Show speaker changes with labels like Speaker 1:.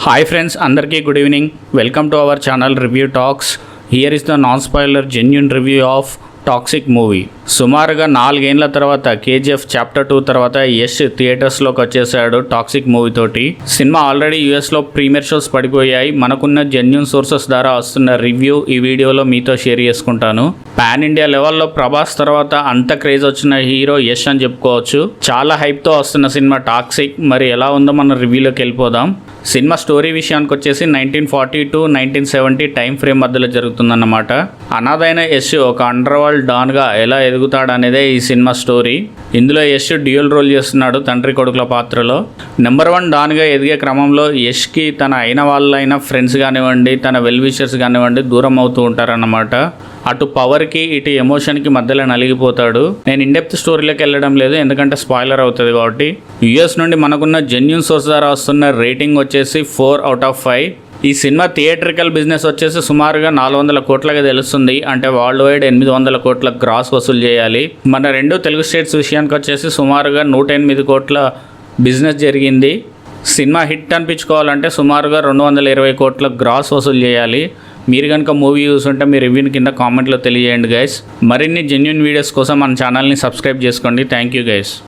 Speaker 1: Hi friends, Andarki good evening. Welcome to our channel Review Talks. Here is the non-spoiler genuine review of toxic movie. సుమారుగా 4 ఏళ్ల తర్వాత KGF chapter 2 తర్వాత యష్ థియేటర్స్లోకి వచ్చేసాడు toxic movie తోటి. Cinema already యూఎస్లో premier shows పడిపోయాయి. మనకున్న genuine sources ద్వారా వస్తున్న రివ్యూ ఈ వీడియోలో మీతో షేర్ చేసుకుంటాను. పాన్ ఇండియా లెవెల్లో ప్రభాస్ తర్వాత అంత క్రేజ్ వచ్చిన హీరో యష్ అని చెప్పుకోవచ్చు. చాలా హైప్తో వస్తున్న సినిమా టాక్సిక్. మరి ఎలా ఉందో మన రివ్యూలోకి వెళ్ళిపోదాం. సినిమా స్టోరీ విషయానికి వచ్చేసి 1940 to 1970 టైం ఫ్రేమ్ మధ్యలో జరుగుతుందన్నమాట. అనాథైన యష్ ఒక అండర్ వరల్డ్ డాన్గా ఎలా ఎదుగుతాడనేదే ఈ సినిమా స్టోరీ. ఇందులో యష్ డ్యూయల్ రోల్ చేస్తున్నాడు తండ్రి కొడుకుల పాత్రలో. నెంబర్ 1 డాన్గా ఎదిగే క్రమంలో యష్కి తన అయిన వాళ్ళైన ఫ్రెండ్స్ కానివ్వండి, తన వెల్ విషర్స్ కానివ్వండి దూరం అవుతూ ఉంటారన్నమాట. అటు పవర్కి ఇటు ఎమోషన్కి మధ్యలో నలిగిపోతాడు. నేను ఇండెప్త్ స్టోరీలోకి వెళ్ళడం లేదు, ఎందుకంటే స్పాయిలర్ అవుతుంది కాబట్టి. యూఎస్ నుండి మనకున్న జెన్యూన్ సోర్స్ ద్వారా వస్తున్న రేటింగ్ వచ్చేసి 4 out of 5. ఈ సినిమా థియేట్రికల్ బిజినెస్ వచ్చేసి సుమారుగా 400 కోట్లగా తెలుస్తుంది. అంటే వరల్డ్ వైడ్ 800 కోట్ల గ్రాస్ వసూలు చేయాలి. మన 2 తెలుగు స్టేట్స్ విషయానికి వచ్చేసి సుమారుగా 108 కోట్ల బిజినెస్ జరిగింది. సినిమా హిట్ అనిపించుకోవాలంటే సుమారుగా 220 కోట్ల గ్రాస్ వసూలు చేయాలి. మీరు కనుక మూవీ చూస్తుంటే మీ రివ్యూని కింద కామెంట్లో తెలియజేయండి గైస్. మరిన్ని జెన్యూన్ వీడియోస్ కోసం మన ఛానల్ని సబ్స్క్రైబ్ చేసుకోండి. Thank you guys.